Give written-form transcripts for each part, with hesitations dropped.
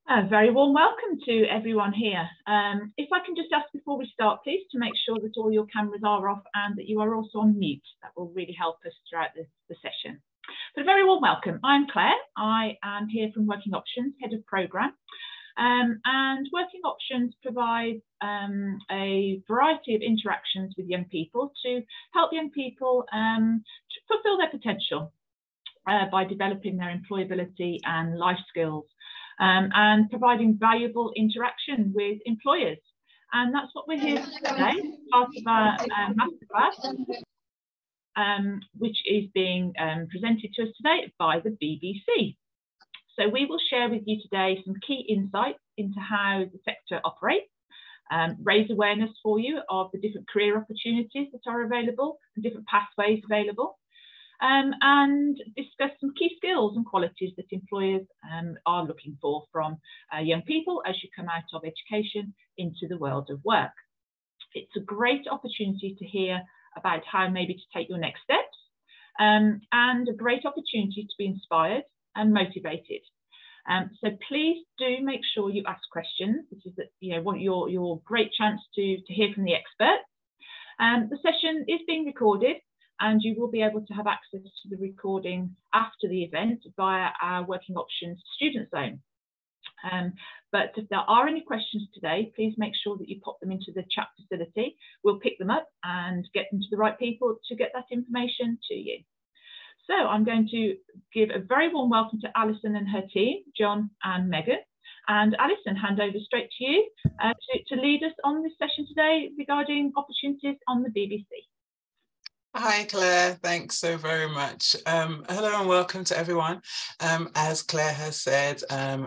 A very warm welcome to everyone here. If I can just ask before we start, please, to make sure that all your cameras are off and that you are also on mute. That will really help us throughout the session. But a very warm welcome. I'm Claire. I am here from Working Options, Head of Programme. And Working Options provides a variety of interactions with young people to help young people to fulfil their potential by developing their employability and life skills. And providing valuable interaction with employers. And that's what we're here for today, part of our Masterclass, which is being presented to us today by the BBC. So we will share with you today some key insights into how the sector operates, raise awareness for you of the different career opportunities that are available and different pathways available. And discuss some key skills and qualities that employers are looking for from young people as you come out of education into the world of work. It's a great opportunity to hear about how maybe to take your next steps and a great opportunity to be inspired and motivated. So please do make sure you ask questions. This is your great chance to hear from the experts. The session is being recorded, and you will be able to have access to the recording after the event via our Working Options Student Zone. But if there are any questions today, please make sure that you pop them into the chat facility. We'll pick them up and get them to the right people to get that information to you. So I'm going to give a very warm welcome to Alison and her team, John and Megan. And Alison, hand over straight to you to lead us on this session today regarding opportunities on the BBC. Hi Claire, thanks so very much. Hello and welcome to everyone. As Claire has said,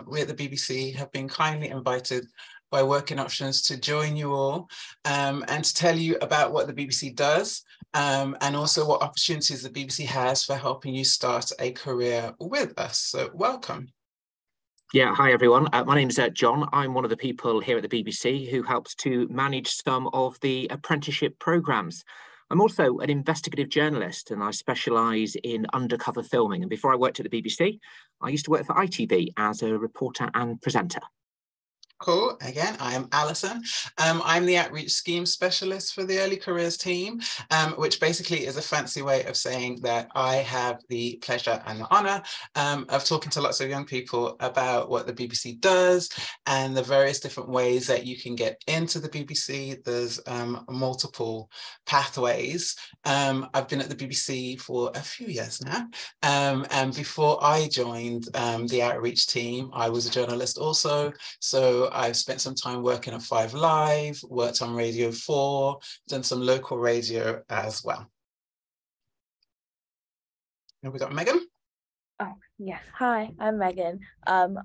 we at the BBC have been kindly invited by Working Options to join you all and to tell you about what the BBC does and also what opportunities the BBC has for helping you start a career with us. So welcome. Yeah, hi everyone. My name is John. I'm one of the people here at the BBC who helps to manage some of the apprenticeship programmes. I'm also an investigative journalist and I specialise in undercover filming. And before I worked at the BBC, I used to work for ITV as a reporter and presenter. Cool. Again, I am Alison. I'm the outreach scheme specialist for the early careers team, which basically is a fancy way of saying that I have the pleasure and the honour of talking to lots of young people about what the BBC does and the various different ways that you can get into the BBC. There's multiple pathways. I've been at the BBC for a few years now. And before I joined the outreach team, I was a journalist also. So I've spent some time working at 5 Live, worked on Radio 4, done some local radio as well. And we got Megan. Oh, yeah. Hi, I'm Megan. I'm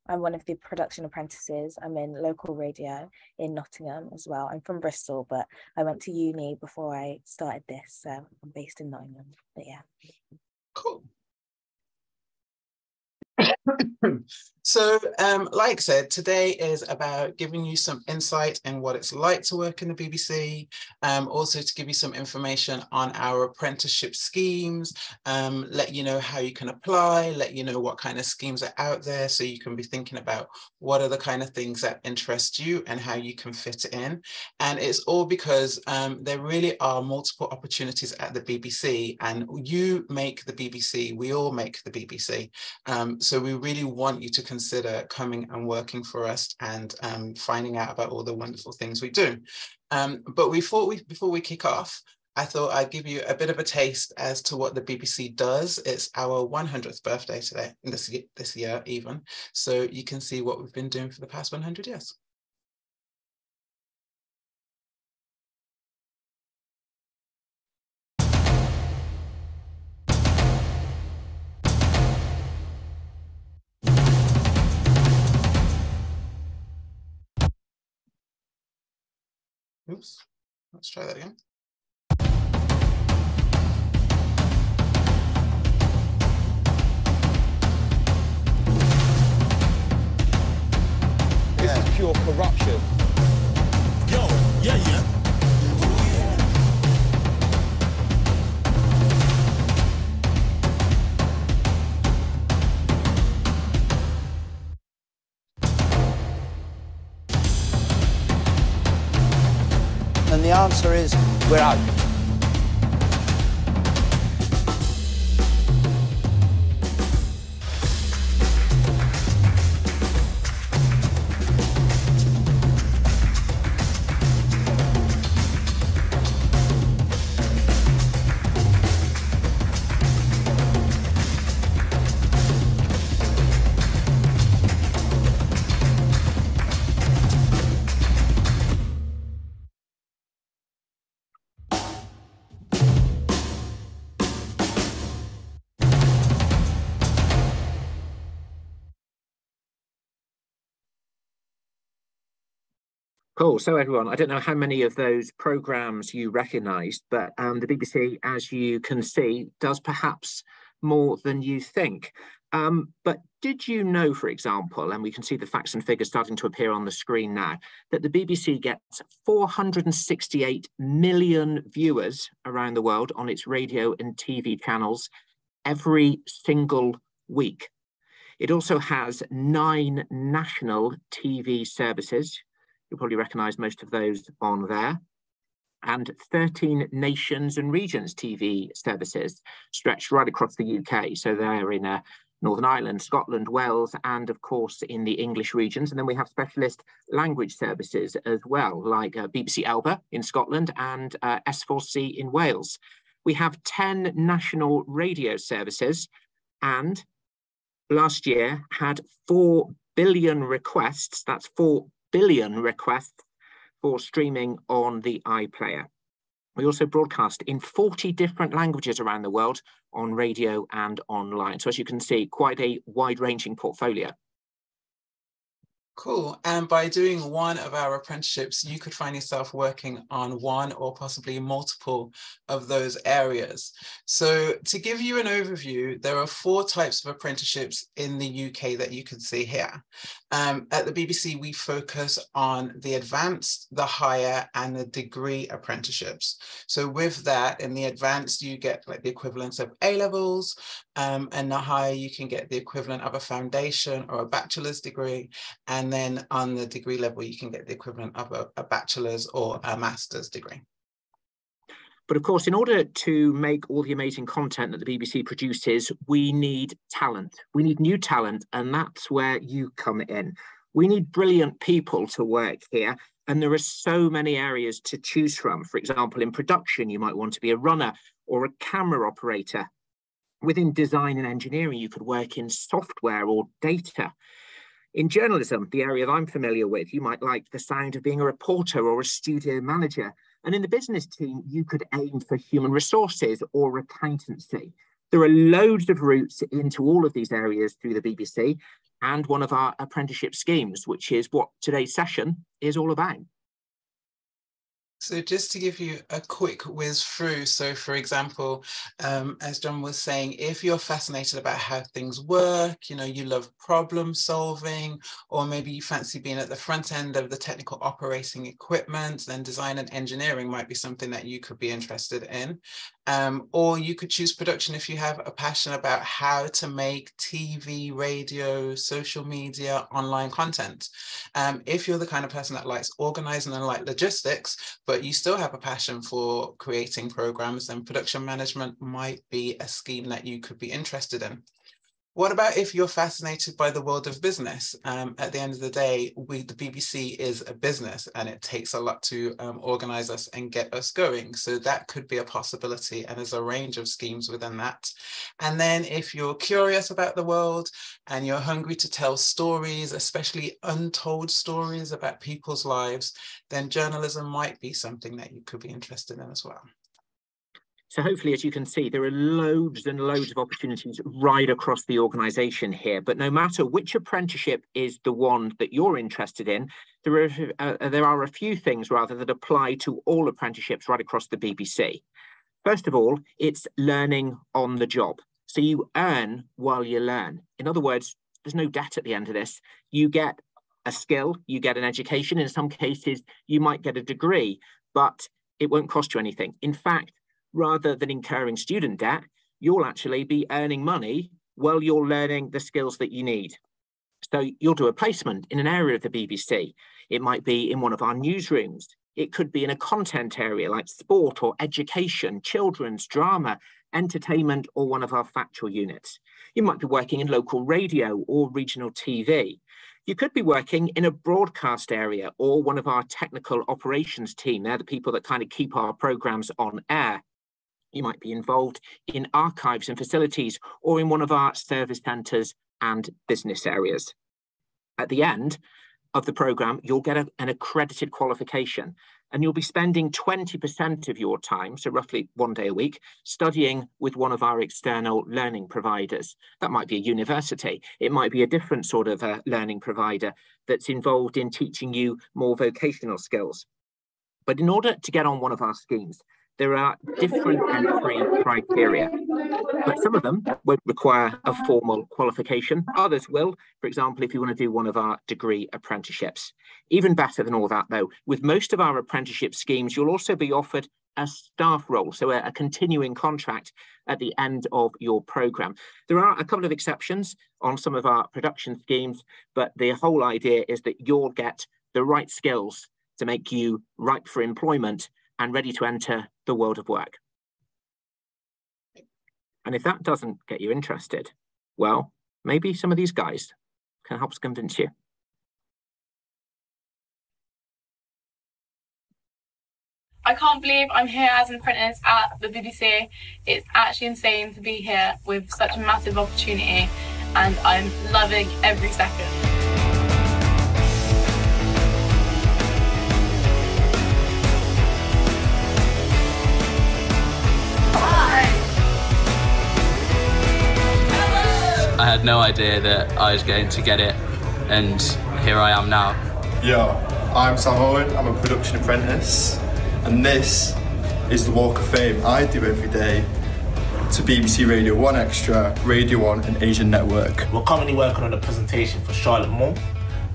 one of the production apprentices. I'm in local radio in Nottingham as well. I'm from Bristol, but I went to uni before I started this. So I'm based in Nottingham, but yeah. Cool. So, like I said, today is about giving you some insight in what it's like to work in the BBC, also to give you some information on our apprenticeship schemes, let you know how you can apply, let you know what kind of schemes are out there so you can be thinking about what are the kind of things that interest you and how you can fit in. And it's all because there really are multiple opportunities at the BBC, and you make the BBC, we all make the BBC. So we really want you to consider coming and working for us and finding out about all the wonderful things we do. But before we kick off, I thought I'd give you a bit of a taste as to what the BBC does. It's our 100th birthday today, this year even, so you can see what we've been doing for the past 100 years. Oops, let's try that again. This is pure corruption. Yo, yeah. answer is we're out. Cool. So everyone, I don't know how many of those programs you recognised, but the BBC, as you can see, does perhaps more than you think. But did you know, for example, and we can see the facts and figures starting to appear on the screen now, that the BBC gets 468 million viewers around the world on its radio and TV channels every single week? It also has 9 national TV services. You'll probably recognise most of those on there, and 13 nations and regions TV services stretched right across the UK. So they're in Northern Ireland, Scotland, Wales, and of course in the English regions. And then we have specialist language services as well, like BBC Elba in Scotland and S4C in Wales. We have 10 national radio services, and last year had 4 billion requests. That's 4 billion requests for streaming on the iPlayer. We also broadcast in 40 different languages around the world on radio and online. So as you can see, quite a wide-ranging portfolio. Cool. And by doing one of our apprenticeships, you could find yourself working on one or possibly multiple of those areas. So to give you an overview, there are 4 types of apprenticeships in the UK that you can see here. At the BBC, we focus on the advanced, the higher, and the degree apprenticeships. So with that, in the advanced, you get like the equivalent of A-levels, and the higher you can get the equivalent of a foundation or a bachelor's degree. And then on the degree level, you can get the equivalent of a bachelor's or a master's degree. But of course, in order to make all the amazing content that the BBC produces, we need talent. We need new talent, and that's where you come in. We need brilliant people to work here, and there are so many areas to choose from. For example, in production, you might want to be a runner or a camera operator. Within design and engineering, you could work in software or data. In journalism, the area that I'm familiar with, you might like the sound of being a reporter or a studio manager. And in the business team, you could aim for human resources or accountancy. There are loads of routes into all of these areas through the BBC and one of our apprenticeship schemes, which is what today's session is all about. So just to give you a quick whiz through, so for example, as John was saying, if you're fascinated about how things work, you know, you love problem solving, or maybe you fancy being at the front end of the technical operating equipment, then design and engineering might be something that you could be interested in. Or you could choose production if you have a passion about how to make TV, radio, social media, online content. If you're the kind of person that likes organizing and like logistics, but you still have a passion for creating programs, then production management might be a scheme that you could be interested in. What about if you're fascinated by the world of business? At the end of the day, the BBC is a business, and it takes a lot to organize us and get us going. So that could be a possibility, and there's a range of schemes within that. And then if you're curious about the world and you're hungry to tell stories, especially untold stories about people's lives, then journalism might be something that you could be interested in as well. So hopefully, as you can see, there are loads and loads of opportunities right across the organisation here. But no matter which apprenticeship is the one that you're interested in, there are a few things rather that apply to all apprenticeships right across the BBC. First of all, it's learning on the job. So you earn while you learn. In other words, there's no debt at the end of this. You get a skill, you get an education. In some cases, you might get a degree, but it won't cost you anything. In fact, rather than incurring student debt, you'll actually be earning money while you're learning the skills that you need. So you'll do a placement in an area of the BBC. It might be in one of our newsrooms. It could be in a content area like sport or education, children's, drama, entertainment, or one of our factual units. You might be working in local radio or regional TV. You could be working in a broadcast area or one of our technical operations team. They're the people that kind of keep our programs on air. You might be involved in archives and facilities or in one of our service centres and business areas. At the end of the programme, you'll get an accredited qualification, and you'll be spending 20% of your time, so roughly 1 day a week, studying with one of our external learning providers. That might be a university. It might be a different sort of learning provider that's involved in teaching you more vocational skills. But in order to get on one of our schemes, there are different entry criteria, but some of them won't require a formal qualification. Others will, for example, if you want to do one of our degree apprenticeships. Even better than all that, though, with most of our apprenticeship schemes, you'll also be offered a staff role, so a continuing contract at the end of your programme. There are a couple of exceptions on some of our production schemes, but the whole idea is that you'll get the right skills to make you ripe for employment and ready to enter the world of work. And if that doesn't get you interested, well, maybe some of these guys can help convince you. I can't believe I'm here as an apprentice at the BBC. It's actually insane to be here with such a massive opportunity, and I'm loving every second. I had no idea that I was going to get it, and here I am now. Yo, I'm Sam Owen, I'm a production apprentice, and this is the Walk of Fame I do every day to BBC Radio 1 Extra, Radio 1 and Asian Network. We're currently working on a presentation for Charlotte Moore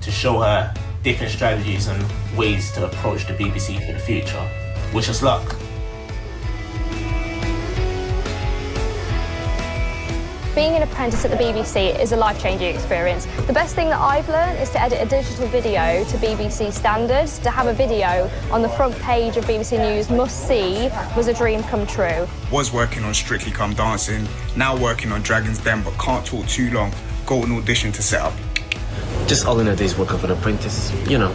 to show her different strategies and ways to approach the BBC for the future. Wish us luck. Being an apprentice at the BBC is a life-changing experience. The best thing that I've learned is to edit a digital video to BBC standards. To have a video on the front page of BBC News must-see was a dream come true. Was working on Strictly Come Dancing, now working on Dragon's Den, but can't talk too long. Got an audition to set up. Just all in a day's work of an apprentice, you know.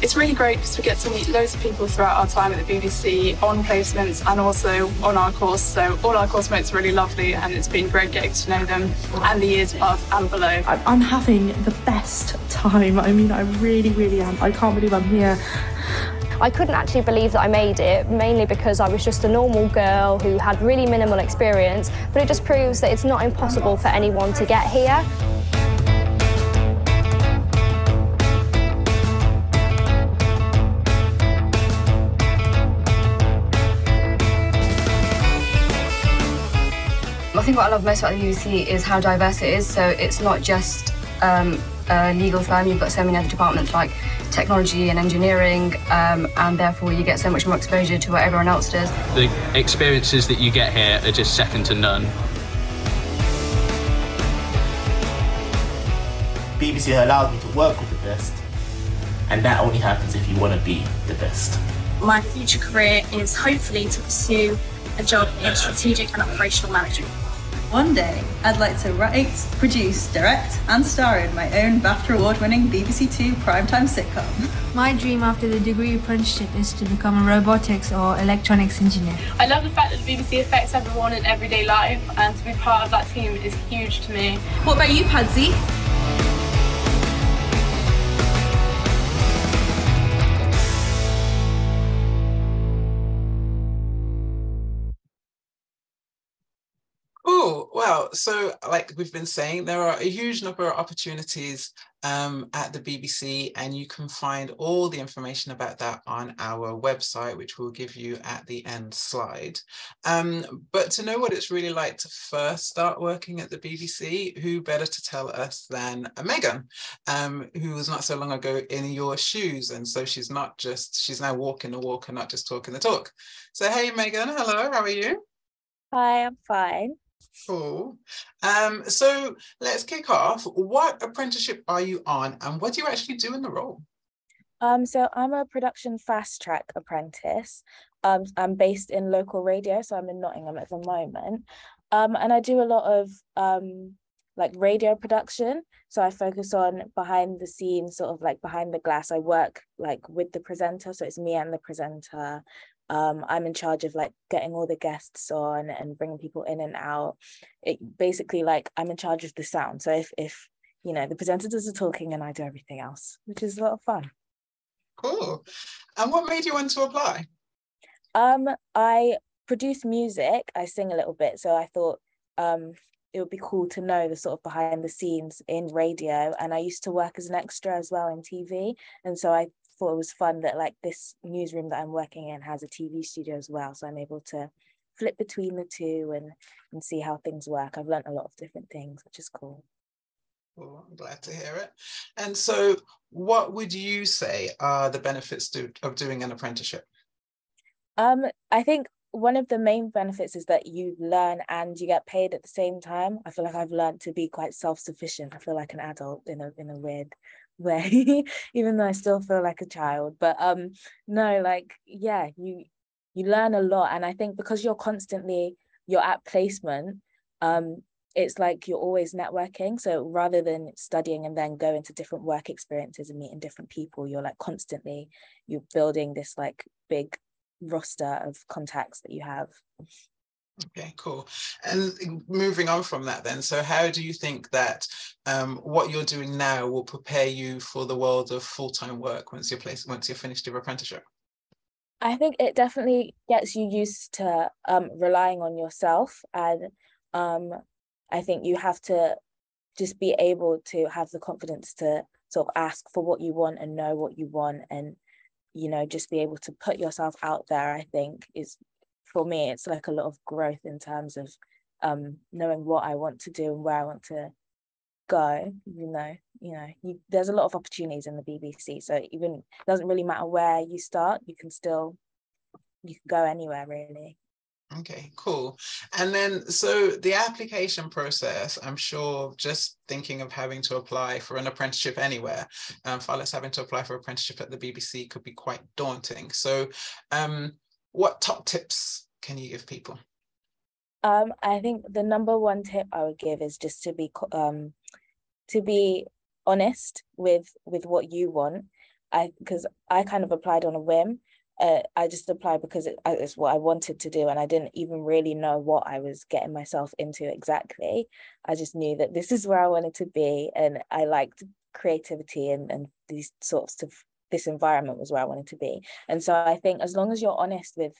It's really great because we get to meet loads of people throughout our time at the BBC on placements and also on our course. So all our course mates are really lovely, and it's been great getting to know them and the years above and below. I'm having the best time. I mean, I really, really am. I can't believe I'm here. I couldn't actually believe that I made it, mainly because I was just a normal girl who had really minimal experience, but it just proves that it's not impossible for anyone to get here. I think what I love most about the BBC is how diverse it is. So it's not just a legal firm, you've got so many other departments like technology and engineering, and therefore you get so much more exposure to what everyone else does. The experiences that you get here are just second to none. BBC allowed me to work with the best, and that only happens if you want to be the best. My future career is hopefully to pursue a job in strategic and operational management. One day, I'd like to write, produce, direct and star in my own BAFTA award-winning BBC Two primetime sitcom. My dream after the degree apprenticeship is to become a robotics or electronics engineer. I love the fact that the BBC affects everyone in everyday life, and to be part of that team is huge to me. What about you, Padsy? Oh, well, so like we've been saying, there are a huge number of opportunities at the BBC, and you can find all the information about that on our website, which we'll give you at the end slide. But to know what it's really like to first start working at the BBC, who better to tell us than Megan, who was not so long ago in your shoes. And so she's now walking the walk and not just talking the talk. So, hey, Megan, hello, how are you? Hi, I'm fine. Cool. So let's kick off. What apprenticeship are you on, and what do you actually do in the role? So I'm a production fast track apprentice. I'm based in local radio, so I'm in Nottingham at the moment. And I do a lot of like radio production. So I focus on behind the scenes, sort of like behind the glass. I work like with the presenter, so it's me and the presenter. I'm in charge of like getting all the guests on and bringing people in and out. It basically, like, I'm in charge of the sound. So if you know, the presenters are talking and I do everything else, which is a lot of fun. Cool. And what made you want to apply? I produce music, I sing a little bit, so I thought it would be cool to know the sort of behind the scenes in radio. And I used to work as an extra as well in TV, and so I thought it was fun that like this newsroom that I'm working in has a TV studio as well, so I'm able to flip between the two and see how things work. I've learned a lot of different things, which is cool. Well, I'm glad to hear it. And so what would you say are the benefits of doing an apprenticeship? I think one of the main benefits is that you learn and you get paid at the same time. I feel like I've learned to be quite self-sufficient. I feel like an adult in a weird way, even though I still feel like a child. But no, like, yeah, you learn a lot. And I think because you're at placement, it's like you're always networking. So rather than studying and then go into different work experiences and meeting different people, you're like constantly, you're building this like big roster of contacts that you have. Okay, cool. And moving on from that then, so how do you think that what you're doing now will prepare you for the world of full-time work once you're finished your apprenticeship? I think it definitely gets you used to relying on yourself, and I think you have to just be able to have the confidence to sort of ask for what you want and know what you want, and, you know, just be able to put yourself out there. I think is, for me, it's like a lot of growth in terms of knowing what I want to do and where I want to go, even though, you know, there's a lot of opportunities in the BBC. So even, it doesn't really matter where you start, you can go anywhere really. Okay, cool. And then, so the application process, I'm sure just thinking of having to apply for an apprenticeship anywhere, far less having to apply for an apprenticeship at the BBC, could be quite daunting. So what top tips can you give people? I think the number one tip I would give is just to be honest with what you want. Because I kind of applied on a whim. I just applied because it's what I wanted to do, and I didn't even really know what I was getting myself into exactly. I just knew that this is where I wanted to be, and I liked creativity and these sorts of, this environment was where I wanted to be. And so I think as long as you're honest with,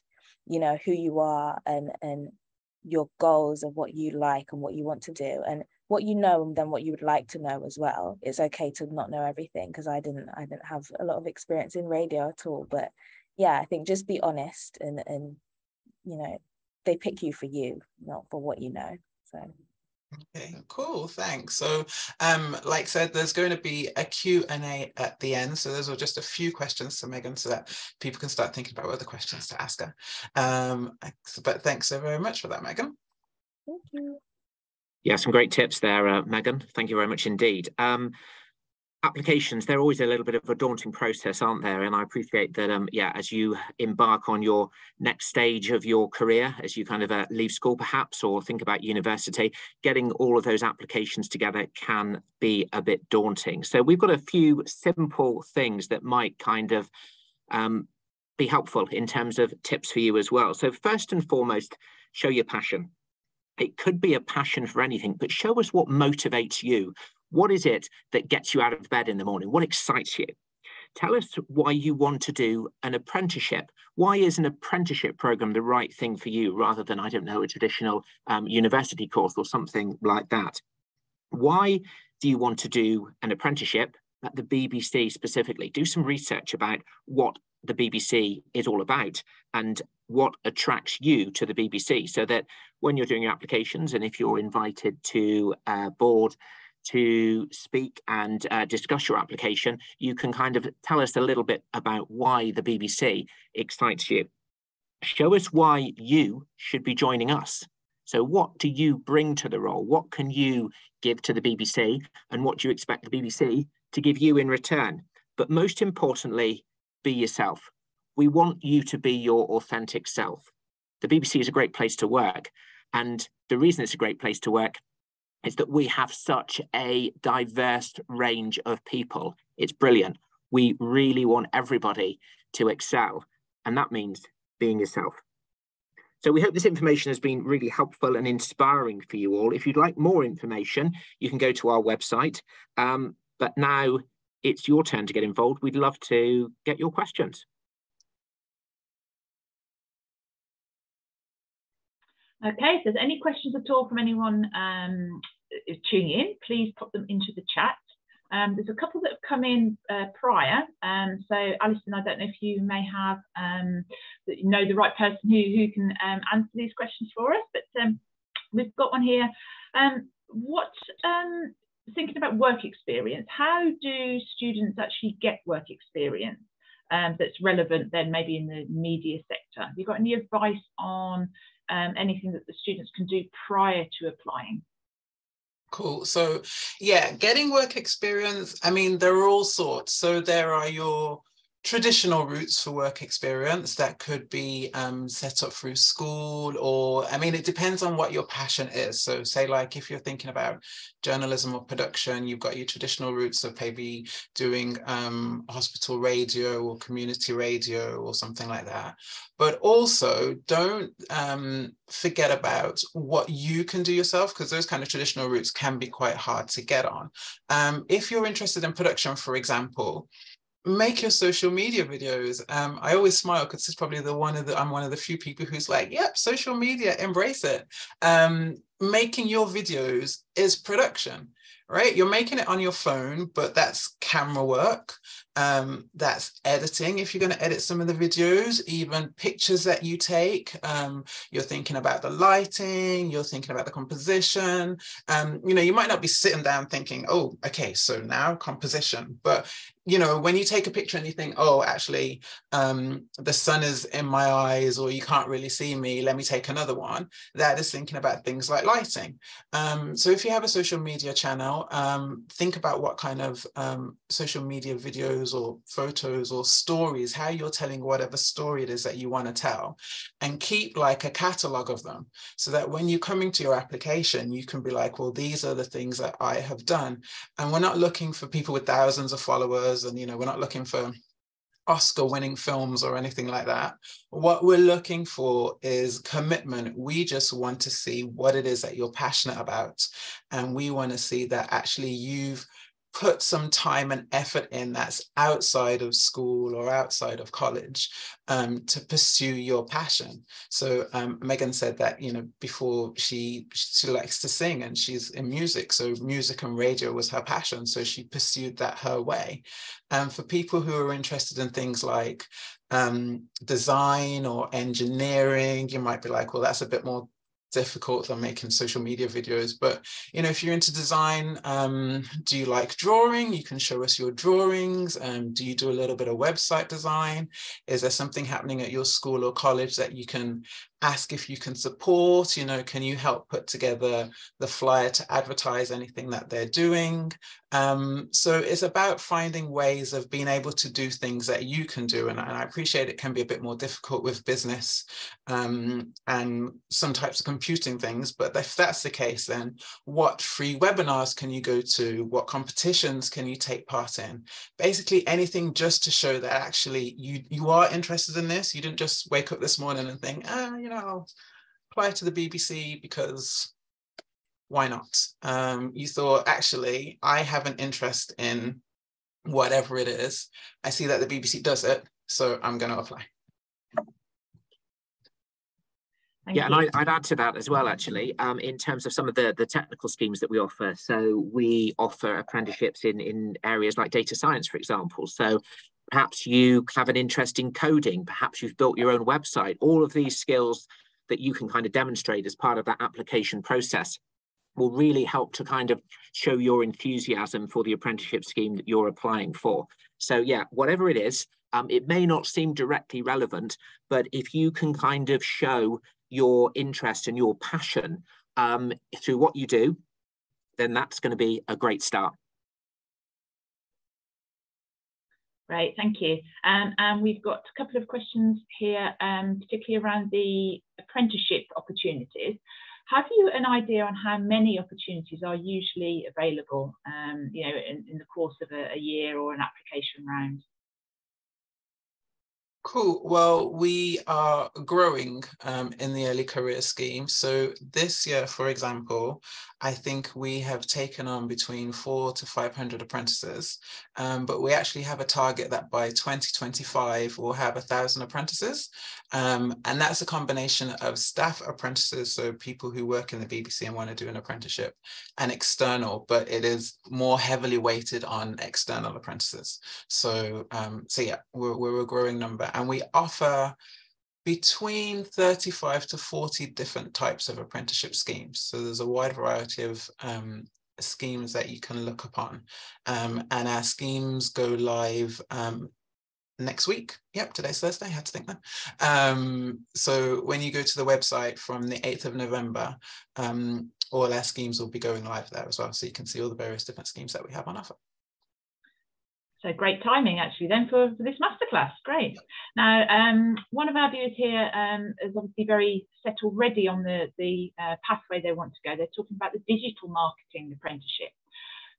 you know, who you are and your goals of what you like and what you want to do and what you know, and then what you would like to know as well. It's okay to not know everything, because I didn't have a lot of experience in radio at all. But yeah, I think just be honest, and you know, they pick you for you, not for what you know. So okay, cool, thanks. So like I said, there's going to be a Q&A at the end, so those are just a few questions to Megan so that people can start thinking about other questions to ask her. But thanks so very much for that, Megan. Thank you. Yeah, some great tips there, Megan. Thank you very much indeed. Applications, they're always a little bit of a daunting process, aren't there? And I appreciate that, yeah, as you embark on your next stage of your career, as you kind of leave school perhaps, or think about university, getting all of those applications together can be a bit daunting. So we've got a few simple things that might kind of be helpful in terms of tips for you as well. So first and foremost, show your passion. It could be a passion for anything, but show us what motivates you. What is it that gets you out of bed in the morning? What excites you? Tell us why you want to do an apprenticeship. Why is an apprenticeship program the right thing for you, rather than, I don't know, a traditional university course or something like that? Why do you want to do an apprenticeship at the BBC specifically? Do some research about what the BBC is all about and what attracts you to the BBC, so that when you're doing your applications, and if you're invited to a board to speak and discuss your application, you can kind of tell us a little bit about why the BBC excites you. Show us why you should be joining us. So what do you bring to the role? What can you give to the BBC, and what do you expect the BBC to give you in return? but most importantly, be yourself. We want you to be your authentic self. The BBC is a great place to work. And the reason it's a great place to work is that we have such a diverse range of people. It's brilliant. We really want everybody to excel. And that means being yourself. So we hope this information has been really helpful and inspiring for you all. If you'd like more information, you can go to our website. But now it's your turn to get involved. We'd love to get your questions. Okay, if there's any questions at all from anyone tuning in, please pop them into the chat. There's a couple that have come in prior. So Alison, I don't know if you may have the right person who can answer these questions for us, but we've got one here. Thinking about work experience, how do students actually get work experience that's relevant then maybe in the media sector? Have you got any advice on anything that the students can do prior to applying? Cool. So yeah, getting work experience, I mean, there are all sorts. So there are your traditional routes for work experience that could be set up through school, or I mean, it depends on what your passion is. So say like if you're thinking about journalism or production, you've got your traditional routes of maybe doing hospital radio or community radio or something like that. But also don't forget about what you can do yourself, because those kind of traditional routes can be quite hard to get on. If you're interested in production, for example, make your social media videos. I always smile because it's probably I'm one of the few people who's like, yep, social media, embrace it. Making your videos is production, right? You're making it on your phone, but that's camera work. That's editing. If you're going to edit some of the videos, even pictures that you take, you're thinking about the lighting, you're thinking about the composition. You might not be sitting down thinking, oh, okay, so now composition, but when you take a picture and you think, oh, actually, the sun is in my eyes, or you can't really see me, let me take another one. That is thinking about things like lighting. So if you have a social media channel, think about what kind of social media videos or photos or stories, how you're telling whatever story it is that you want to tell, and keep like a catalog of them, so that when you're coming to your application, you can be like, well, these are the things that I have done. And we're not looking for people with thousands of followers, and we're not looking for Oscar-winning films or anything like that. What we're looking for is commitment. We just want to see what it is that you're passionate about, and we want to see that actually you've put some time and effort in that's outside of school or outside of college to pursue your passion. So Megan said that, before she likes to sing and she's in music. So music and radio was her passion. So she pursued that her way. And for people who are interested in things like design or engineering, you might be like, well, that's a bit more difficult than making social media videos. But if you're into design, do you like drawing? You can show us your drawings. Do you do a little bit of website design? Is there something happening at your school or college that you can ask if you can support? Can you help put together the flyer to advertise anything that they're doing? So it's about finding ways of being able to do things that you can do. And I appreciate it can be a bit more difficult with business and some types of computing things. But if that's the case, then what free webinars can you go to? What competitions can you take part in? Basically anything just to show that actually you are interested in this. You didn't just wake up this morning and think, I'll apply to the BBC because why not? You thought, actually, I have an interest in whatever it is. I see that the BBC does it, so I'm going to apply. Yeah, and I'd add to that as well, actually, in terms of some of the technical schemes that we offer. So we offer apprenticeships in areas like data science, for example. So perhaps you have an interest in coding, perhaps you've built your own website. All of these skills that you can kind of demonstrate as part of that application process will really help to kind of show your enthusiasm for the apprenticeship scheme that you're applying for. So yeah, whatever it is, it may not seem directly relevant, but if you can kind of show your interest and your passion through what you do, then that's going to be a great start. Great, thank you. And we've got a couple of questions here, particularly around the apprenticeship opportunities. Have you an idea on how many opportunities are usually available, you know, in the course of a year or an application round? Cool. Well, we are growing in the early career scheme. So this year, for example, I think we have taken on between 400 to 500 apprentices, but we actually have a target that by 2025 we'll have 1,000 apprentices. And that's a combination of staff apprentices, so people who work in the BBC and want to do an apprenticeship, and external, but it is more heavily weighted on external apprentices. So, so yeah, we're a growing number. And we offer between 35 to 40 different types of apprenticeship schemes. So there's a wide variety of schemes that you can look upon. And our schemes go live next week. Yep, today's Thursday, I had to think that. So when you go to the website from the 8th of November, all our schemes will be going live there as well. So you can see all the various different schemes that we have on offer. So great timing actually then for this masterclass. Great. Now, one of our viewers here is obviously very set already on the pathway they want to go. They're talking about the digital marketing apprenticeship.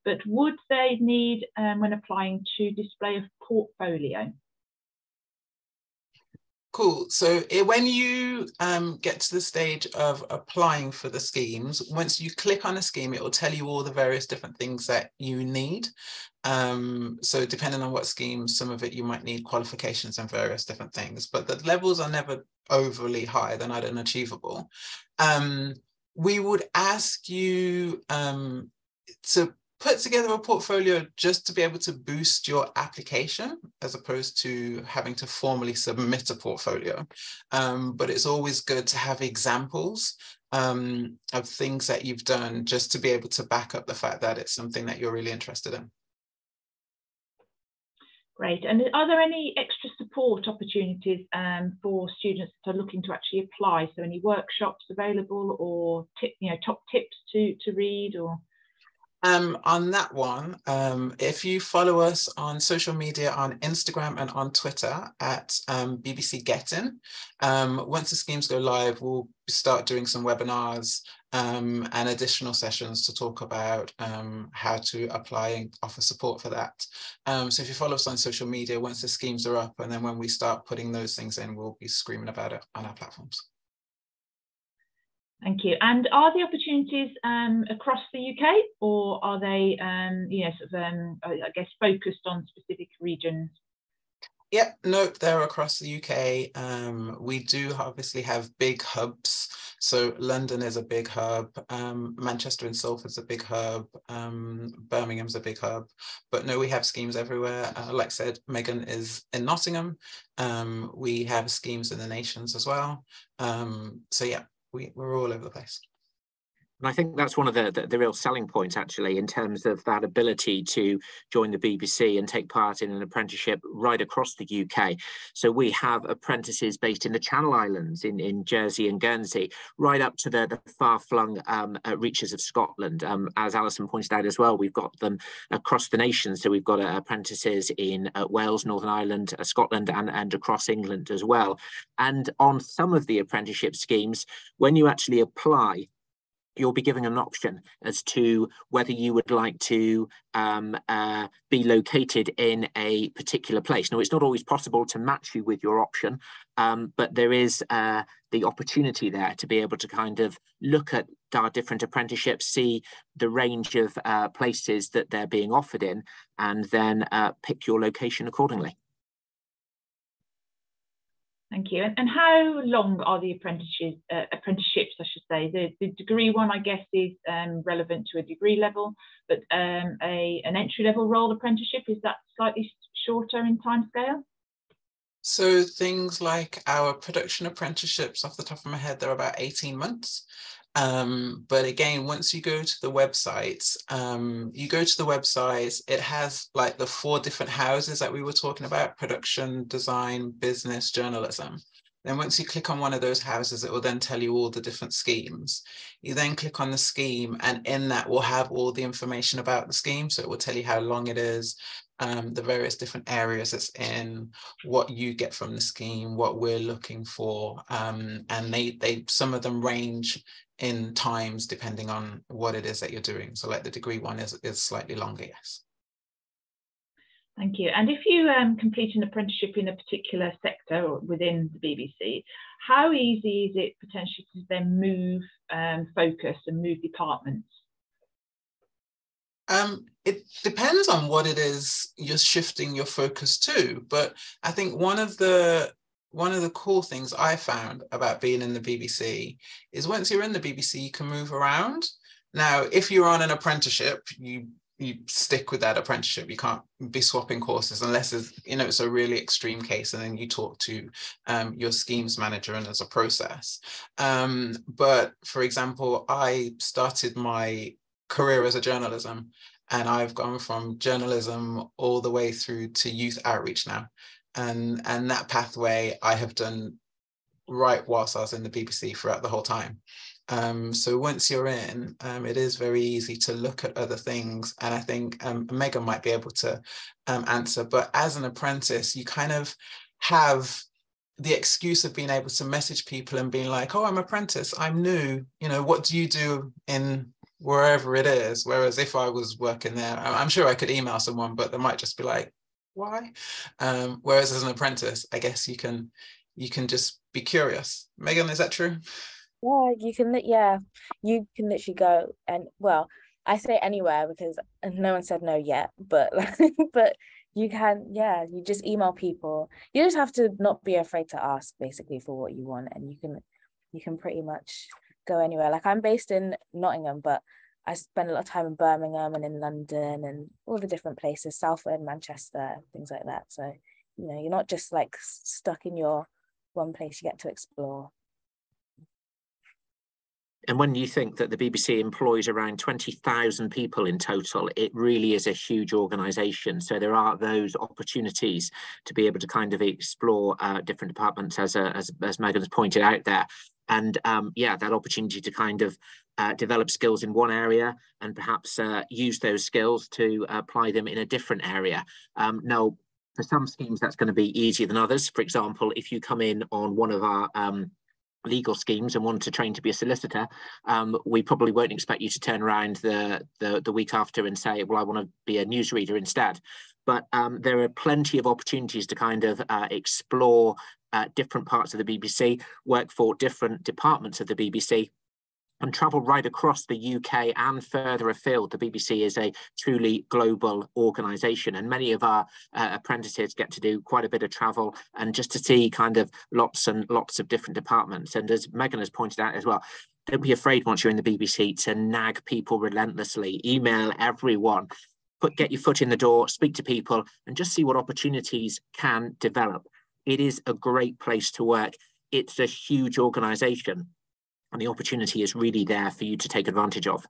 But would they need, when applying, to display a portfolio? Cool. So when you get to the stage of applying for the schemes, once you click on a scheme, it will tell you all the various different things that you need. So depending on what scheme, some of it you might need qualifications and various different things, but the levels are never overly high. They're not unachievable. We would ask you to put together a portfolio just to be able to boost your application, as opposed to having to formally submit a portfolio. But it's always good to have examples of things that you've done, just to be able to back up the fact that it's something that you're really interested in. Great. And are there any extra support opportunities for students that are looking to actually apply? So any workshops available, or top tips to read, or? On that one, if you follow us on social media, on Instagram and on Twitter at BBC Getting, once the schemes go live, we'll start doing some webinars and additional sessions to talk about how to apply and offer support for that. So if you follow us on social media, once the schemes are up, and then when we start putting those things in, we'll be screaming about it on our platforms. Thank you. And are the opportunities across the UK, or are they, I guess, focused on specific regions? Yep, no, they're across the UK. We do obviously have big hubs. So London is a big hub, Manchester and Salford's a big hub, Birmingham's a big hub. But no, we have schemes everywhere. Like I said, Megan is in Nottingham. We have schemes in the nations as well. So yeah. We're all over the place. And I think that's one of the real selling points, actually, in terms of that ability to join the BBC and take part in an apprenticeship right across the UK. So we have apprentices based in the Channel Islands, in Jersey and Guernsey, right up to the far-flung reaches of Scotland. As Alison pointed out as well, we've got them across the nation. So we've got apprentices in Wales, Northern Ireland, Scotland, and across England as well. And on some of the apprenticeship schemes, when you actually apply, you'll be given an option as to whether you would like to be located in a particular place. Now, it's not always possible to match you with your option, but there is the opportunity there to be able to kind of look at our different apprenticeships, see the range of places that they're being offered in, and then pick your location accordingly. Thank you. And how long are the apprenticeships, I should say? The degree one, I guess, is relevant to a degree level, but an entry-level role apprenticeship, is that slightly shorter in timescale? So things like our production apprenticeships, off the top of my head, they're about 18 months. But again, once you go to the website, it has like the 4 different houses that we were talking about: production, design, business, journalism. Then once you click on one of those houses, it will then tell you all the different schemes. You then click on the scheme, and in that will have all the information about the scheme. So it will tell you how long it is, the various different areas it's in, what you get from the scheme, what we're looking for, and they some of them range in times depending on what it is that you're doing. So like the degree one is slightly longer, yes. Thank you. And if you complete an apprenticeship in a particular sector or within the BBC, how easy is it potentially to then move focus and move departments? It depends on what it is you're shifting your focus to, but I think one of the cool things I found about being in the BBC is once you're in the BBC, you can move around. Now, if you're on an apprenticeship, you stick with that apprenticeship. You can't be swapping courses unless it's a really extreme case, and then you talk to your schemes manager, and there's a process. But for example, I started my career as a journalism, and I've gone from journalism all the way through to youth outreach now, and that pathway I have done right whilst I was in the BBC throughout the whole time. So once you're in, it is very easy to look at other things, and I think Megan might be able to answer, but as an apprentice you kind of have the excuse of being able to message people and being like, oh, I'm apprentice, I'm new, what do you do in wherever it is? Whereas if I was working there, I'm sure I could email someone, but they might just be like, why? Whereas as an apprentice, I guess you can just be curious. Megan, is that true? Yeah, you can literally go, and well, I say anywhere because no one said no yet, but but you can, you just email people. You just have to not be afraid to ask basically for what you want, and you can pretty much go anywhere. Like I'm based in Nottingham, but I spend a lot of time in Birmingham and in London and all the different places, Salford, Manchester, things like that. So, you're not just like stuck in your one place, you get to explore. And when you think that the BBC employs around 20,000 people in total, it really is a huge organisation. So there are those opportunities to be able to kind of explore different departments, as Megan has pointed out there. And that opportunity to kind of develop skills in one area and perhaps use those skills to apply them in a different area. Now, for some schemes, that's going to be easier than others. For example, if you come in on one of our legal schemes and want to train to be a solicitor, we probably won't expect you to turn around the week after and say, well, I want to be a newsreader instead. But there are plenty of opportunities to kind of explore different parts of the BBC, work for different departments of the BBC, and travel right across the UK and further afield. The BBC is a truly global organisation, and many of our apprentices get to do quite a bit of travel and just to see kind of lots and lots of different departments. And as Megan has pointed out as well, don't be afraid once you're in the BBC to nag people relentlessly, email everyone, get your foot in the door, speak to people, and just see what opportunities can develop. It is a great place to work. It's a huge organisation, and the opportunity is really there for you to take advantage of.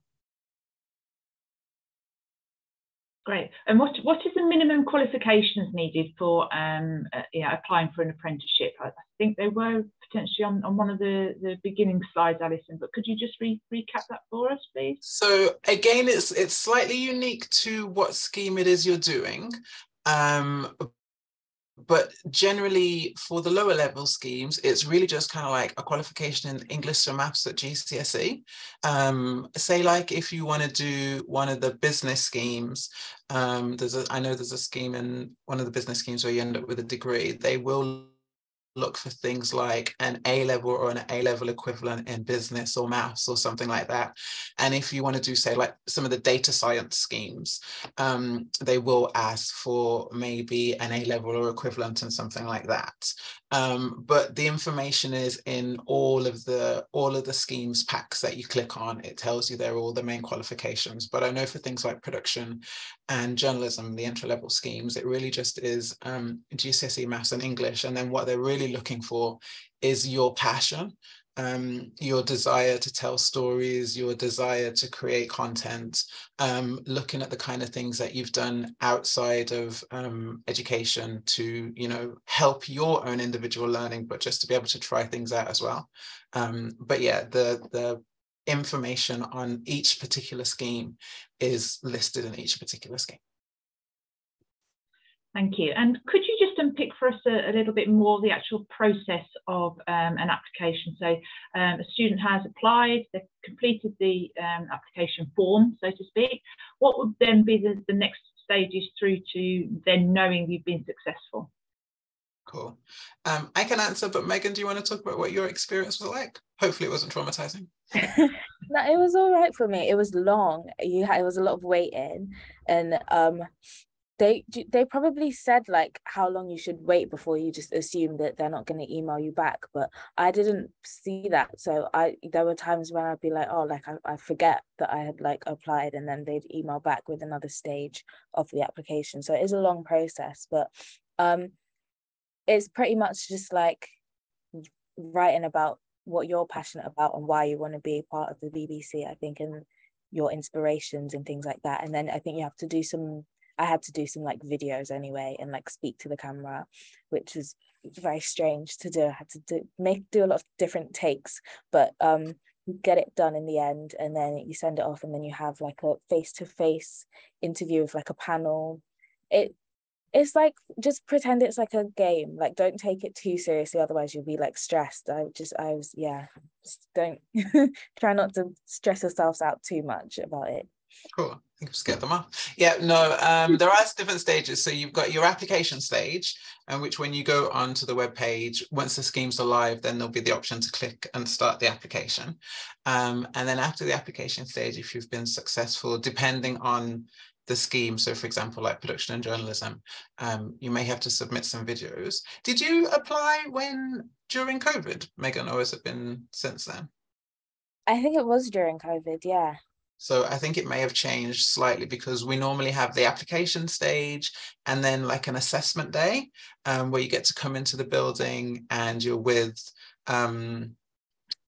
Great. And what is the minimum qualifications needed for applying for an apprenticeship? I think they were potentially on one of the beginning slides, Alison, but could you just recap that for us, please? So again, it's slightly unique to what scheme it is you're doing. But generally for the lower level schemes, it's really just kind of like a qualification in English or maths at GCSE. Say like if you want to do one of the business schemes, I know there's a scheme in one of the business schemes where you end up with a degree. They will look for things like an A-level or an A-level equivalent in business or maths or something like that. And if you want to do, say, like some of the data science schemes, they will ask for maybe an A-level or equivalent and something like that. But the information is in all of the schemes packs that you click on. It tells you they're all the main qualifications. But I know for things like production and journalism, the entry-level schemes, it really just is GCSE maths and English. And then what they're really looking for is your passion, your desire to tell stories, your desire to create content, looking at the kind of things that you've done outside of education to, help your own individual learning, but just to be able to try things out as well. But yeah, the information on each particular scheme is listed in each particular scheme. Thank you. And could you just unpick for us a little bit more the actual process of an application? So a student has applied, they've completed the application form, so to speak. What would then be the next stages through to then knowing you've been successful? Cool. I can answer, but Megan, do you want to talk about what your experience was like? Hopefully it wasn't traumatizing. No, it was all right for me. It was long. It was a lot of waiting, and they probably said like how long you should wait before you just assume that they're not going to email you back, but I didn't see that. So there were times when I'd be like, oh, like I forget that I had like applied, and then they'd email back with another stage of the application. So it is a long process, but it's pretty much just like writing about what you're passionate about and why you want to be part of the BBC, I think, and your inspirations and things like that. And then I think you have to do I had to do some like videos anyway, and like speak to the camera, which was very strange to do. I had to do a lot of different takes, but get it done in the end, and then you send it off, and then you have like a face-to-face interview with like a panel. It's like, just pretend it's like a game, like don't take it too seriously, otherwise you'll be like stressed. Just don't try not to stress yourselves out too much about it. Cool. Just get them off. Yeah, no, there are different stages. So you've got your application stage, and which when you go onto the web page, once the schemes are live, then there'll be the option to click and start the application. And then after the application stage, if you've been successful, depending on the scheme, so for example, like production and journalism, you may have to submit some videos. Did you apply during COVID, Megan, or has it been since then? I think it was during COVID, yeah. So I think it may have changed slightly, because we normally have the application stage and then like an assessment day where you get to come into the building and you're with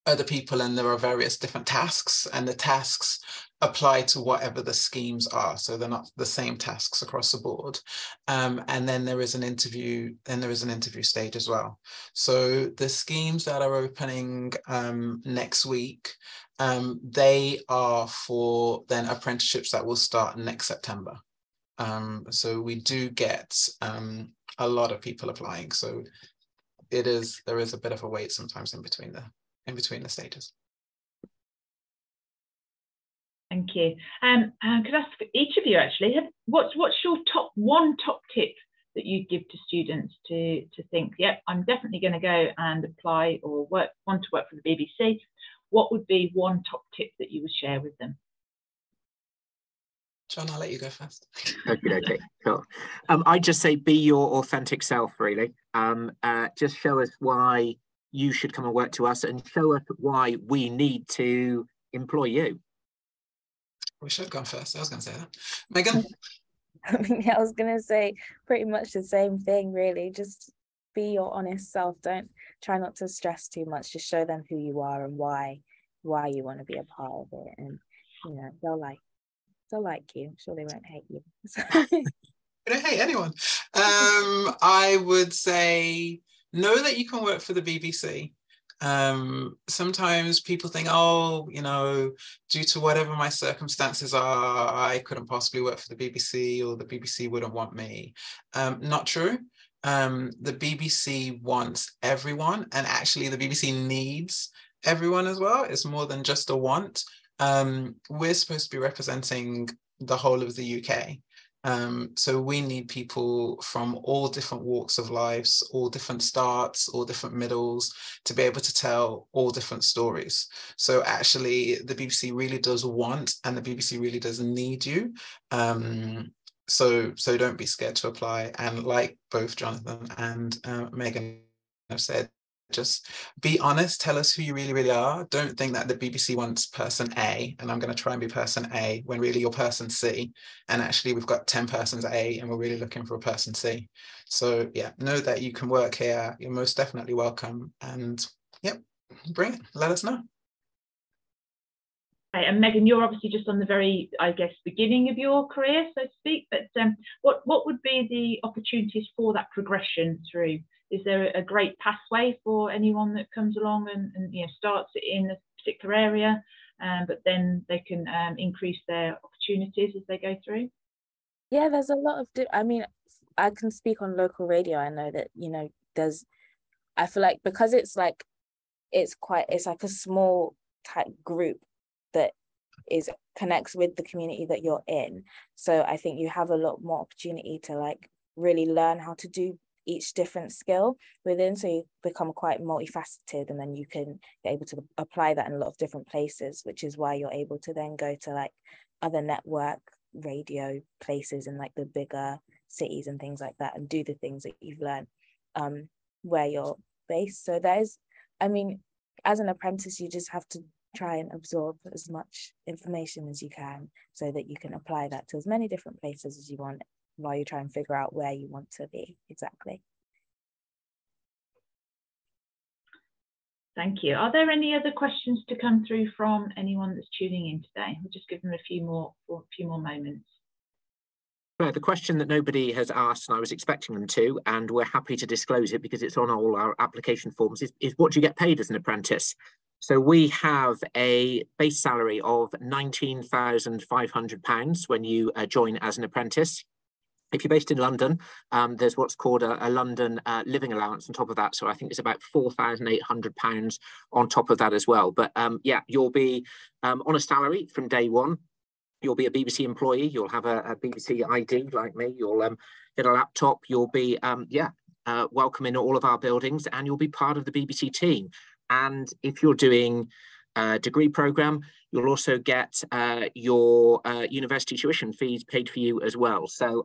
other people, and there are various different tasks, and the tasks apply to whatever the schemes are. So they're not the same tasks across the board. And then there is an interview, stage as well. So the schemes that are opening next week, they are for then apprenticeships that will start next September. So we do get a lot of people applying. So there is a bit of a wait sometimes in between the stages. Thank you. Could I ask each of you actually, what's your top tip that you give to students to think, yep, I'm definitely going to go and apply or want to work for the BBC? What would be one top tip that you would share with them? John, I'll let you go first. Okay, cool. I'd just say be your authentic self, really. Just show us why you should come and work to us, and show us why we need to employ you. We should have gone first. I was going to say that. Megan? I was going to say pretty much the same thing, really. Just be your honest self. Don't try not to stress too much. Just show them who you are and why you want to be a part of it. And, you know, they'll like you. I'm sure they won't hate you. We don't hate anyone. I would say know that you can work for the BBC. Sometimes people think, oh, you know, due to whatever my circumstances are, I couldn't possibly work for the BBC, or the BBC wouldn't want me. Not true. The BBC wants everyone, and actually the BBC needs everyone as well. It's more than just a want. We're supposed to be representing the whole of the UK. So we need people from all different walks of lives, all different starts, all different middles, to be able to tell all different stories. So actually the BBC really does want, and the BBC really does need you. So don't be scared to apply. And like both Jonathan and Megan have said, just be honest, tell us who you really, really are. Don't think that the BBC wants person A and I'm going to try and be person A, when really you're person C. And actually we've got 10 persons A and we're really looking for a person C. So yeah, know that you can work here. You're most definitely welcome. And yep, bring it. Let us know. Right, and Megan, you're obviously just on the very, I guess, beginning of your career, so to speak. But what would be the opportunities for that progression through? Is there a great pathway for anyone that comes along and you know, starts in a particular area, but then they can increase their opportunities as they go through? Yeah, there's a lot of, I mean, I can speak on local radio. I know that, I feel like because it's like, it's like a small type group that connects with the community that you're in. So I think you have a lot more opportunity to like really learn how to do each different skill within, so you become quite multifaceted, and then you can be able to apply that in a lot of different places, which is why you're able to then go to like other network radio places in like the bigger cities and things like that, and do the things that you've learned where you're based. So I mean, as an apprentice, you just have to try and absorb as much information as you can so that you can apply that to as many different places as you want while you try and figure out where you want to be exactly. Thank you. Are there any other questions to come through from anyone that's tuning in today? We'll just give them a few more moments. Well, the question that nobody has asked, and I was expecting them to, and we're happy to disclose it because it's on all our application forms, is what do you get paid as an apprentice? So we have a base salary of £19,500 when you join as an apprentice. If you're based in London, there's what's called a London living allowance on top of that. So I think it's about £4,800 on top of that as well. But yeah, you'll be on a salary from day one. You'll be a BBC employee. You'll have a BBC ID like me. You'll get a laptop. You'll be welcome in all of our buildings, and you'll be part of the BBC team. And if you're doing a degree programme, you'll also get your university tuition fees paid for you as well. So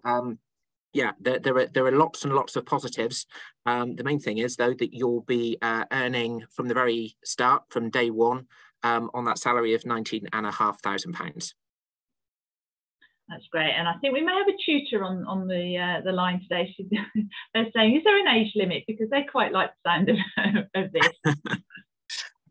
yeah, there are lots and lots of positives. The main thing is, though, that you'll be earning from the very start, from day one, on that salary of £19,500. That's great, and I think we may have a tutor on the line today. They're saying, is there an age limit? Because they quite like the sound of this.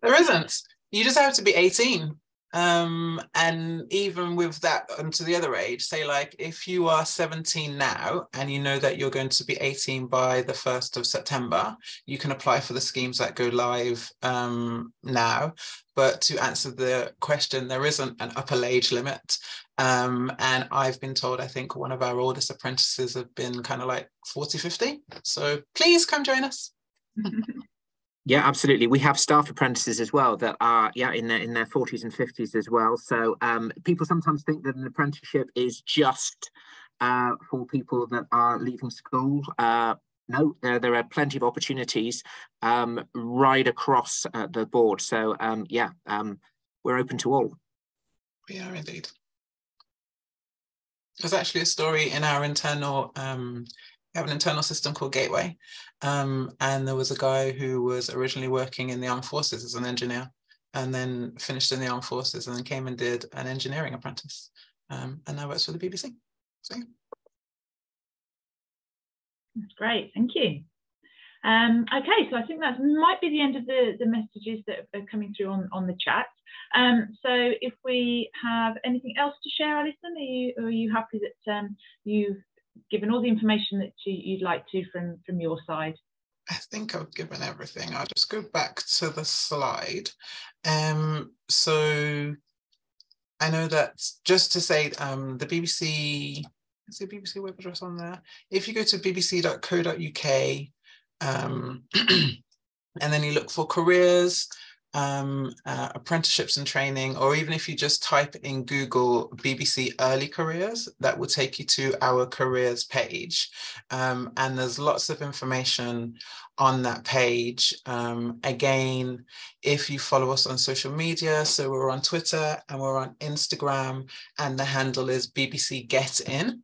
There isn't. You just have to be 18. And even with that, to the other age, say like if you are 17 now and you know that you're going to be 18 by the 1st of September, you can apply for the schemes that go live now. But to answer the question, there isn't an upper age limit. And I've been told, I think one of our oldest apprentices have been kind of like 40, 50. So please come join us. Yeah, absolutely. We have staff apprentices as well that are in their 40s and 50s as well. So people sometimes think that an apprenticeship is just for people that are leaving school. No, there are plenty of opportunities right across the board. So we're open to all. We are indeed. There's actually a story in our internal. We have an internal system called Gateway, and there was a guy who was originally working in the armed forces as an engineer, and then finished in the armed forces, and then came and did an engineering apprentice, and now works for the BBC. So, that's great, thank you. Okay, so I think that might be the end of the messages that are coming through on the chat. So if we have anything else to share, Alison, are you happy that you've given all the information that you'd like to from your side? I think I've given everything. I'll just go back to the slide. So I know that, just to say, the BBC, is the BBC web address on there? If you go to bbc.co.uk and then you look for careers, apprenticeships and training, or even if you just type in Google BBC early careers, that will take you to our careers page, and there's lots of information on that page. Again, if you follow us on social media, so we're on Twitter and we're on Instagram, and the handle is BBC Get In.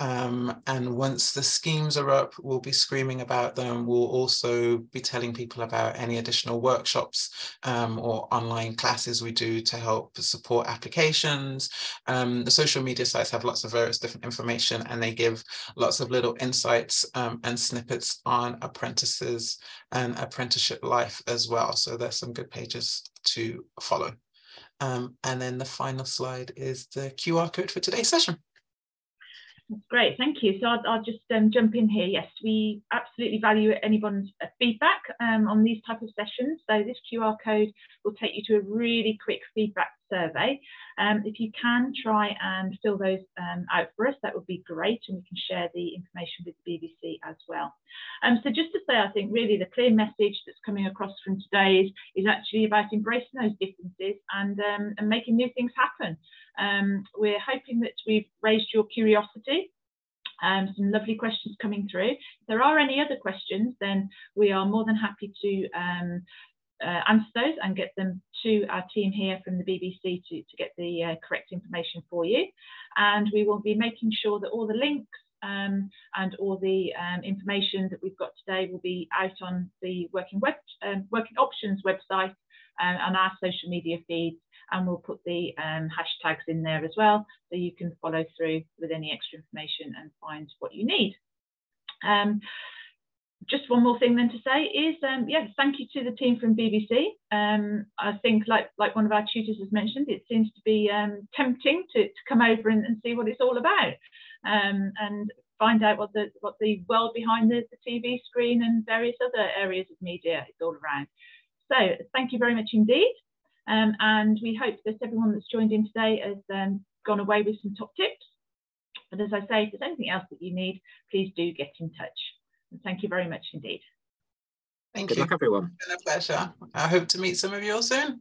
And once the schemes are up, we'll be screaming about them. We'll also be telling people about any additional workshops or online classes we do to help support applications. The social media sites have lots of various different information, and they give lots of little insights and snippets on apprentices and apprenticeship life as well. So there's some good pages to follow. And then the final slide is the QR code for today's session. That's great, thank you. So I'll just jump in here. Yes, we absolutely value anyone's feedback on these type of sessions. So this QR code will take you to a really quick feedback survey. If you can try and fill those out for us, that would be great, and we can share the information with the BBC as well. So just to say, I think really the clear message that's coming across from today is actually about embracing those differences and making new things happen. We're hoping that we've raised your curiosity. Some lovely questions coming through. If there are any other questions, then we are more than happy to answer those and get them to our team here from the BBC to get the correct information for you. And we will be making sure that all the links and all the information that we've got today will be out on the Working Options website on our social media feeds, and we'll put the hashtags in there as well, so you can follow through with any extra information and find what you need. Just one more thing then to say is, yes, thank you to the team from BBC. I think like one of our tutors has mentioned, it seems to be tempting to come over and see what it's all about, and find out what the world behind the TV screen and various other areas of media is all around. So thank you very much indeed. And we hope that everyone that's joined in today has gone away with some top tips. But as I say, if there's anything else that you need, please do get in touch. And thank you very much indeed. Thank you. Good luck, everyone. It's been a pleasure. I hope to meet some of you all soon.